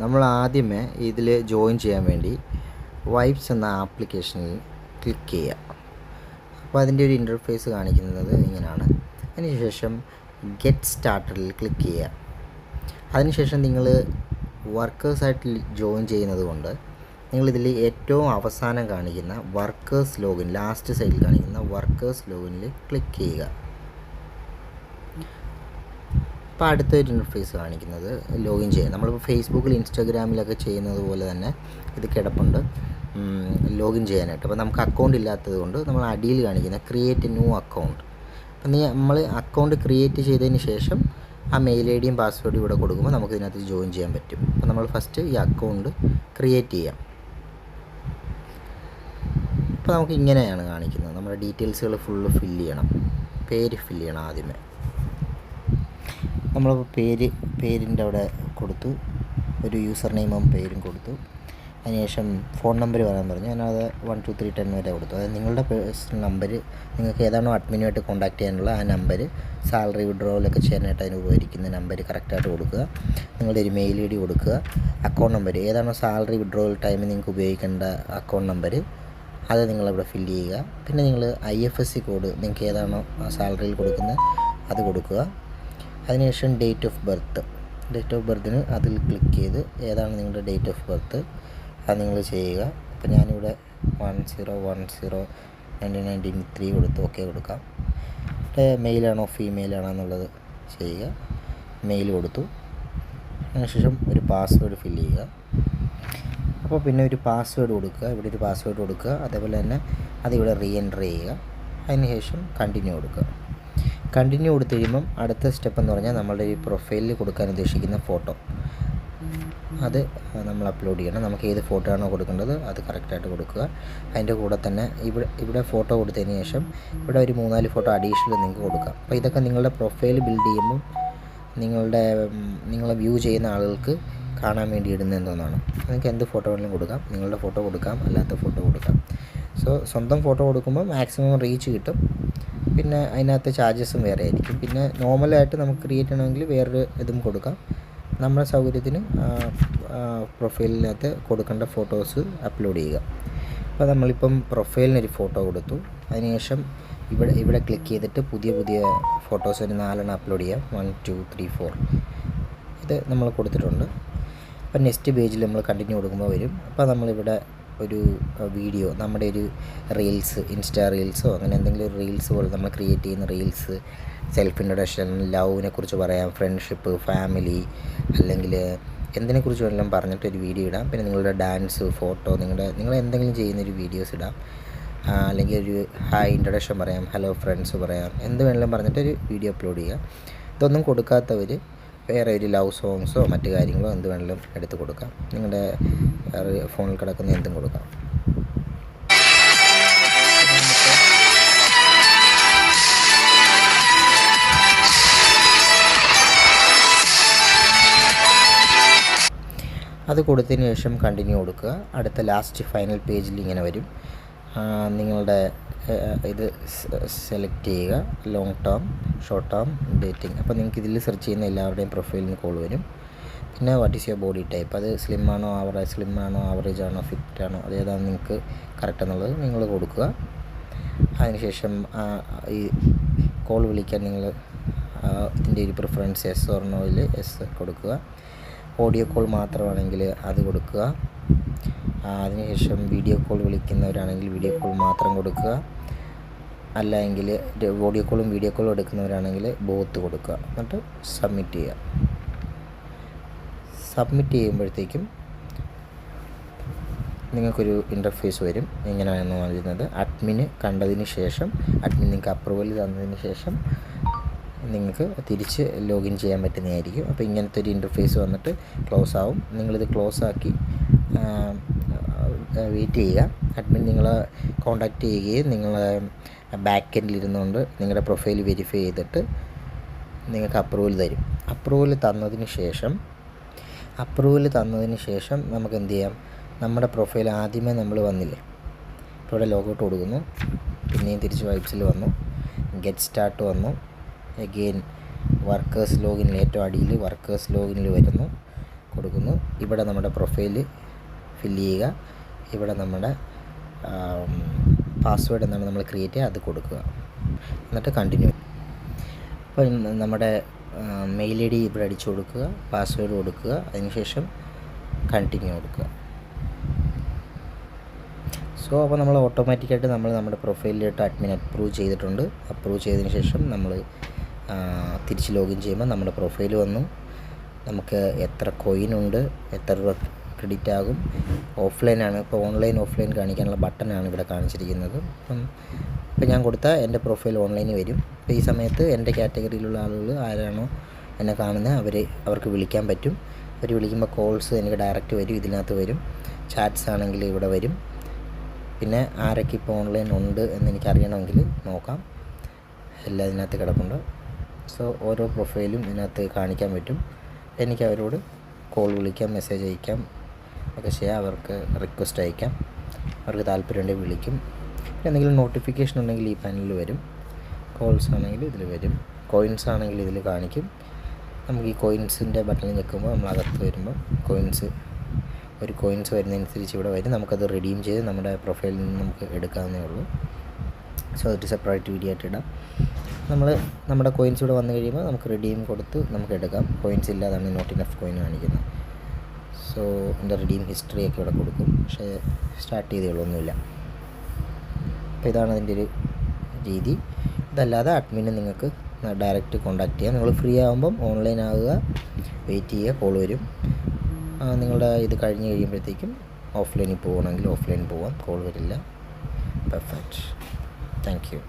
നമ്മൾ ആദ്യമേ ഇതിൽ ജോയിൻ ചെയ്യാൻ വേണ്ടി വൈബ്സ് എന്ന ആപ്ലിക്കേഷനിൽ ക്ലിക്ക് ചെയ്യുക. അപ്പോൾ അതിൻ്റെ ഒരു ഇൻ്റർഫേസ് കാണിക്കുന്നത് ഇങ്ങനെയാണ്. അതിനുശേഷം ഗെറ്റ് സ്റ്റാർട്ടറിൽ ക്ലിക്ക് ചെയ്യുക. അതിനുശേഷം നിങ്ങൾ വർക്കേഴ്സായിട്ട് ജോയിൻ ചെയ്യുന്നത് കൊണ്ട് നിങ്ങളിതിൽ ഏറ്റവും അവസാനം കാണിക്കുന്ന വർക്കേഴ്സ് ലോഗിൻ, ലാസ്റ്റ് സൈഡിൽ കാണിക്കുന്ന വർക്കേഴ്സ് ലോഗിനിൽ ക്ലിക്ക് ചെയ്യുക. അപ്പോൾ അടുത്തൊരു ഇൻ്റർഫേസ് കാണിക്കുന്നത് ലോഗിൻ ചെയ്യാം. നമ്മളിപ്പോൾ ഫേസ്ബുക്കിൽ ഇൻസ്റ്റാഗ്രാമിലൊക്കെ ചെയ്യുന്നത് പോലെ തന്നെ ഇത് കിടപ്പുണ്ട് ലോഗിൻ ചെയ്യാനായിട്ട്. അപ്പോൾ നമുക്ക് അക്കൗണ്ട് ഇല്ലാത്തത് കൊണ്ട് നമ്മൾ അടിയിൽ കാണിക്കുന്ന ക്രിയേറ്റ് ന്യൂ അക്കൗണ്ട്. അപ്പം നമ്മൾ അക്കൗണ്ട് ക്രിയേറ്റ് ചെയ്തതിന് ശേഷം ആ മെയിൽ ഐ ഡിയും പാസ്വേഡും ഇവിടെ കൊടുക്കുമ്പോൾ നമുക്ക് ഇതിനകത്ത് ജോയിൻ ചെയ്യാൻ പറ്റും. അപ്പോൾ നമ്മൾ ഫസ്റ്റ് ഈ അക്കൗണ്ട് ക്രിയേറ്റ് ചെയ്യാം. അപ്പോൾ നമുക്ക് ഇങ്ങനെയാണ് കാണിക്കുന്നത്. നമ്മുടെ ഡീറ്റെയിൽസുകൾ ഫുള്ള് ഫില്ല് ചെയ്യണം. പേര് ഫില്ല് ചെയ്യണം ആദ്യമേ. നമ്മൾ പേരിൻ്റെ അവിടെ കൊടുത്തു, ഒരു യൂസർ നെയിമും പേരും കൊടുത്തു. അതിനുശേഷം ഫോൺ നമ്പർ പറയാൻ പറഞ്ഞു. ഞാനത് 1 2 3 10 വരെ കൊടുത്തു. അതായത് നിങ്ങളുടെ പേഴ്സണൽ നമ്പർ, നിങ്ങൾക്ക് ഏതാണോ അഡ്മിനുമായിട്ട് കോൺടാക്ട് ചെയ്യാനുള്ള ആ നമ്പർ, സാലറി വിഡ്രോവലൊക്കെ ചെയ്യാനായിട്ട് അതിന് ഉപകരിക്കുന്ന നമ്പർ കറക്റ്റായിട്ട് കൊടുക്കുക. നിങ്ങളുടെ ഒരു മെയിൽ ഐ ഡി കൊടുക്കുക. അക്കൗണ്ട് നമ്പർ, ഏതാണോ സാലറി വിഡ്രോവൽ ടൈമിൽ നിങ്ങൾക്ക് ഉപയോഗിക്കേണ്ട അക്കൗണ്ട് നമ്പർ, അത് നിങ്ങളിവിടെ ഫില്ല് ചെയ്യുക. പിന്നെ നിങ്ങൾ IFSC കോഡ്, നിങ്ങൾക്ക് ഏതാണോ സാലറിയിൽ കൊടുക്കുന്നത് അത് കൊടുക്കുക. അതിനുശേഷം ഡേറ്റ് ഓഫ് ബർത്തിന് അതിൽ ക്ലിക്ക് ചെയ്ത് ഏതാണ് നിങ്ങളുടെ ഡേറ്റ് ഓഫ് ബർത്ത് അത് നിങ്ങൾ ചെയ്യുക. അപ്പോൾ ഞാനിവിടെ 1010/1993 കൊടുത്ത് ഓക്കെ കൊടുക്കാം. മെയിലാണോ ഫീമെയിലാണോ എന്നുള്ളത് ചെയ്യുക. മെയിൽ കൊടുത്തു. അതിനുശേഷം ഒരു പാസ്വേഡ് ഫില്ല് ചെയ്യുക. അപ്പോൾ പിന്നെ ഒരു പാസ്വേഡ് കൊടുക്കുക. ഇവിടെ ഒരു പാസ്വേഡ് കൊടുക്കുക. അതേപോലെ തന്നെ അതിവിടെ റീ എൻ്റർ ചെയ്യുക. അതിനുശേഷം കണ്ടിന്യൂ കൊടുക്കുക. കണ്ടിന്യൂ കൊടുത്തു കഴിയുമ്പം അടുത്ത സ്റ്റെപ്പ് എന്ന് പറഞ്ഞാൽ നമ്മളുടെ ഈ പ്രൊഫൈലിൽ കൊടുക്കാൻ ഉദ്ദേശിക്കുന്ന ഫോട്ടോ അത് നമ്മൾ അപ്ലോഡ് ചെയ്യണം. നമുക്ക് ഏത് ഫോട്ടോ ആണോ കൊടുക്കേണ്ടത് അത് കറക്റ്റായിട്ട് കൊടുക്കുക. അതിൻ്റെ കൂടെ തന്നെ ഇവിടെ ഫോട്ടോ കൊടുത്തതിന് ശേഷം ഇവിടെ ഒരു 3-4 ഫോട്ടോ അഡീഷണൽ നിങ്ങൾക്ക് കൊടുക്കാം. അപ്പോൾ ഇതൊക്കെ നിങ്ങളുടെ പ്രൊഫൈൽ ബിൽഡ് ചെയ്യുമ്പം നിങ്ങളെ വ്യൂ ചെയ്യുന്ന ആളുകൾക്ക് കാണാൻ വേണ്ടി ഇടുന്ന എന്തോന്നാണ്. നിങ്ങൾക്ക് എന്ത് ഫോട്ടോ വേണമെങ്കിലും കൊടുക്കാം. നിങ്ങളുടെ ഫോട്ടോ കൊടുക്കാം, അല്ലാത്ത ഫോട്ടോ കൊടുക്കാം. സ്വന്തം ഫോട്ടോ കൊടുക്കുമ്പോൾ മാക്സിമം റീച്ച് കിട്ടും. പിന്നെ അതിനകത്ത് ചാർജസും വേറെ ആയിരിക്കും. പിന്നെ നോർമലായിട്ട് നമുക്ക് ക്രിയേറ്റ് ചെയ്യണമെങ്കിൽ വേറൊരു ഇതും കൊടുക്കാം. നമ്മുടെ സൗകര്യത്തിന് പ്രൊഫൈലിനകത്ത് കൊടുക്കേണ്ട ഫോട്ടോസ് അപ്ലോഡ് ചെയ്യുക. അപ്പോൾ നമ്മളിപ്പം പ്രൊഫൈലിനൊരു ഫോട്ടോ കൊടുത്തു. അതിനുശേഷം ഇവിടെ ക്ലിക്ക് ചെയ്തിട്ട് പുതിയ ഫോട്ടോസ് ഒരു 4 അപ്ലോഡ് ചെയ്യാം. 1 2 3 4 ഇത് നമ്മൾ കൊടുത്തിട്ടുണ്ട്. അപ്പോൾ നെക്സ്റ്റ് പേജിൽ നമ്മൾ കണ്ടിന്യൂ കൊടുക്കുമ്പോൾ വരും. അപ്പോൾ നമ്മളിവിടെ ഒരു വീഡിയോ, നമ്മുടെ ഒരു റീൽസ്, ഇൻസ്റ്റാ റീൽസോ അങ്ങനെ എന്തെങ്കിലും ഒരു റീൽസ് പോലെ നമ്മൾ ക്രിയേറ്റ് ചെയ്യുന്ന റീൽസ്, സെൽഫ് ഇൻട്രൊഡക്ഷൻ, ലവിനെ കുറിച്ച് പറയാം, ഫ്രണ്ട്ഷിപ്പ്, ഫാമിലി, അല്ലെങ്കിൽ എന്തിനെക്കുറിച്ച് വേണമെങ്കിലും പറഞ്ഞിട്ടൊരു വീഡിയോ ഇടാം. പിന്നെ നിങ്ങളുടെ ഡാൻസ്, ഫോട്ടോ, നിങ്ങൾ എന്തെങ്കിലും ചെയ്യുന്നൊരു വീഡിയോസ് ഇടാം. അല്ലെങ്കിൽ ഒരു ഹായ് ഇൻട്രൊഡക്ഷൻ പറയാം, ഹലോ ഫ്രണ്ട്സ് പറയാം, എന്ത് വേണമെങ്കിലും പറഞ്ഞിട്ടൊരു വീഡിയോ അപ്ലോഡ് ചെയ്യുക. ഇതൊന്നും കൊടുക്കാത്തവർ വേറെ ഒരു ലവ് സോങ്സോ മറ്റു കാര്യങ്ങളോ എന്ത് വേണമെങ്കിലും എടുത്ത് കൊടുക്കാം. നിങ്ങളുടെ ഫോണിൽ കിടക്കുന്ന എന്തും കൊടുക്കാം. അത് കൊടുത്തതിന് ശേഷം കണ്ടിന്യൂ കൊടുക്കുക. അടുത്ത ലാസ്റ്റ് ഫൈനൽ പേജിൽ ഇങ്ങനെ വരും. നിങ്ങളുടെ ഇത് സെലക്ട് ചെയ്യുക, long term, short term, dating. അപ്പോൾ നിങ്ങൾക്ക് ഇതിൽ സെർച്ച് ചെയ്യുന്ന എല്ലാവരുടെയും പ്രൊഫൈലിന് കോൾ വരും. പിന്നെ what is your body type, അത് സ്ലിം ആണോ ആവറേജ് ആണോ ഫിറ്റ് ആണോ, അതേതാണ് നിങ്ങൾക്ക് കറക്റ്റ് എന്നുള്ളത് നിങ്ങൾ കൊടുക്കുക. അതിനുശേഷം ഈ കോൾ വിളിക്കാൻ നിങ്ങൾ ഇതിൻ്റെ ഒരു പ്രിഫറൻസ് യെസ് ഓർ നോയിൽ യെസ് കൊടുക്കുക. ഓഡിയോ കോൾ മാത്രമാണെങ്കിൽ അത് കൊടുക്കുക. അതിനുശേഷം വീഡിയോ കോൾ വിളിക്കുന്നവരാണെങ്കിൽ വീഡിയോ കോൾ മാത്രം കൊടുക്കുക. അല്ലെങ്കിൽ ഓഡിയോ കോളും വീഡിയോ കോളും എടുക്കുന്നവരാണെങ്കിൽ ബോത്ത് കൊടുക്കുക. എന്നിട്ട് സബ്മിറ്റ് ചെയ്യുക. സബ്മിറ്റ് ചെയ്യുമ്പോഴത്തേക്കും നിങ്ങൾക്കൊരു ഇൻ്റർഫേസ് വരും. എങ്ങനെയാണെന്ന് പറയുന്നത്, അഡ്മിന് കണ്ടതിന് ശേഷം, അഡ്മിൻ നിങ്ങൾക്ക് അപ്രൂവൽ തന്നതിന് ശേഷം നിങ്ങൾക്ക് തിരിച്ച് ലോഗിൻ ചെയ്യാൻ പറ്റുന്നതായിരിക്കും. അപ്പോൾ ഇങ്ങനത്തെ ഒരു ഇൻ്റർഫേസ് വന്നിട്ട് ക്ലോസ് ആവും. നിങ്ങളിത് ക്ലോസ് ആക്കി വെയിറ്റ് ചെയ്യുക. അഡ്മിൻ നിങ്ങളെ കോൺടാക്റ്റ് ചെയ്യുകയും നിങ്ങളെ ബാക്ക് എൻഡിൽ ഇരുന്നുകൊണ്ട് നിങ്ങളുടെ പ്രൊഫൈൽ വെരിഫൈ ചെയ്തിട്ട് നിങ്ങൾക്ക് അപ്രൂവൽ തരും. അപ്രൂവൽ തന്നതിന് ശേഷം നമുക്ക് എന്ത് ചെയ്യാം, നമ്മുടെ പ്രൊഫൈൽ ആദ്യമേ നമ്മൾ വന്നില്ലേ, ഇപ്പോൾ ഇവിടെ ലോഗൗട്ട് കൊടുക്കുന്നു. പിന്നെയും തിരിച്ച് വൈബ്സിൽ വന്നു, ഗെറ്റ് സ്റ്റാർട്ട് വന്നു, എഗെയിൻ വർക്കേഴ്സ് ലോഗിനിൽ ഏറ്റവും അടിയിൽ വർക്കേഴ്സ് ലോഗിനിൽ വരുന്നു. കൊടുക്കുന്നു. ഇവിടെ നമ്മുടെ പ്രൊഫൈൽ ഫില്ല് ചെയ്യുക. ഇവിടെ നമ്മുടെ പാസ്വേഡ് എന്താണ് നമ്മൾ ക്രിയേറ്റ് ചെയ്യുക അത് കൊടുക്കുക. എന്നിട്ട് കണ്ടിന്യൂ. അപ്പോൾ നമ്മുടെ മെയിൽ ഐ ഡി ഇവിടെ അടിച്ചു കൊടുക്കുക, പാസ്വേഡ് കൊടുക്കുക, അതിനുശേഷം കണ്ടിന്യൂ കൊടുക്കുക. സോ അപ്പോൾ നമ്മൾ ഓട്ടോമാറ്റിക്കായിട്ട് നമ്മുടെ പ്രൊഫൈലിലോട്ട് അഡ്മിൻ അപ്രൂവ് ചെയ്തിട്ടുണ്ട്. അപ്രൂവ് ചെയ്തതിന് ശേഷം നമ്മൾ തിരിച്ച് ലോഗിൻ ചെയ്യുമ്പോൾ നമ്മുടെ പ്രൊഫൈൽ വന്നു. നമുക്ക് എത്ര കോയിനുണ്ട്, എത്ര രൂപ ക്രെഡിറ്റ് ആകും, ഓഫ്ലൈനാണ്. ഇപ്പോൾ ഓൺലൈൻ ഓഫ്ലൈൻ കാണിക്കാനുള്ള ബട്ടനാണ് ഇവിടെ കാണിച്ചിരിക്കുന്നത്. ഇപ്പോൾ ഞാൻ കൊടുത്ത എൻ്റെ പ്രൊഫൈൽ ഓൺലൈനിൽ വരും. അപ്പോൾ ഈ സമയത്ത് എൻ്റെ കാറ്റഗറിയിലുള്ള ആളുകൾ ആരാണോ എന്നെ കാണുന്നത് അവർക്ക് വിളിക്കാൻ പറ്റും. അവർ വിളിക്കുമ്പോൾ കോൾസ് എനിക്ക് ഡയറക്റ്റ് വരും, ഇതിനകത്ത് വരും. ചാറ്റ്സ് ആണെങ്കിൽ ഇവിടെ വരും. പിന്നെ ആരൊക്കെ ഇപ്പോൾ ഓൺലൈൻ ഉണ്ട് എന്ന് എനിക്ക് അറിയണമെങ്കിൽ നോക്കാം, എല്ലാം ഇതിനകത്ത് കിടപ്പുണ്ട്. സോ ഓരോ പ്രൊഫൈലും ഇതിനകത്ത് കാണിക്കാൻ പറ്റും. എനിക്ക് അവരോട് കോൾ വിളിക്കാം, മെസ്സേജ് അയക്കാം ഒക്കെ ചെയ്യാം. അവർക്ക് റിക്വസ്റ്റ് അയക്കാം, അവർക്ക് താല്പര്യമുണ്ടെങ്കിൽ വിളിക്കും. എന്തെങ്കിലും നോട്ടിഫിക്കേഷൻ ഉണ്ടെങ്കിൽ ഈ പാനലിൽ വരും. കോൾസ് ആണെങ്കിൽ ഇതിൽ വരും, കോയിൻസ് ആണെങ്കിൽ ഇതിൽ കാണിക്കും. നമുക്ക് ഈ കോയിൻസിൻ്റെ ബട്ടണിൽ നിൽക്കുമ്പോൾ നമ്മൾ അകത്ത് വരുമ്പോൾ കോയിൻസ് വരുന്നതനുസരിച്ച് ഇവിടെ വരും. നമുക്കത് റിഡീം ചെയ്ത് നമ്മുടെ പ്രൊഫൈലിൽ നിന്ന് നമുക്ക് എടുക്കാവുന്നേ ഉള്ളൂ. സോ അതൊരു സെപ്പറേറ്റ് വീഡിയോ ആയിട്ട് ഇടാം. നമ്മുടെ കോയിൻസ് ഇവിടെ വന്നു കഴിയുമ്പോൾ നമുക്ക് റിഡീം കൊടുത്ത് നമുക്ക് എടുക്കാം. കോയിൻസ് ഇല്ലാതാണ് നോട്ട് ഇനഫ് കോയിൻ കാണിക്കുന്നത്. സോ എൻ്റെ റിഡീം ഹിസ്റ്ററിയൊക്കെ ഇവിടെ കൊടുക്കും, പക്ഷേ സ്റ്റാർട്ട് ചെയ്തതൊന്നുമില്ല. അപ്പോൾ ഇതാണ് അതിൻ്റെ ഒരു രീതി. ഇതല്ലാതെ അഡ്മിനെ നിങ്ങൾക്ക് ഡയറക്റ്റ് കോൺടാക്റ്റ് ചെയ്യാം. നിങ്ങൾ ഫ്രീ ആകുമ്പം ഓൺലൈൻ ആവുക, വെയിറ്റ് ചെയ്യുക, കോൾ വരും. നിങ്ങളുടെ ഇത് കഴിഞ്ഞ് കഴിയുമ്പോഴത്തേക്കും ഓഫ്ലൈനിൽ പോകണമെങ്കിൽ ഓഫ്ലൈൻ പോകാം, കോൾ വരില്ല. പെർഫെക്റ്റ്. Thank you.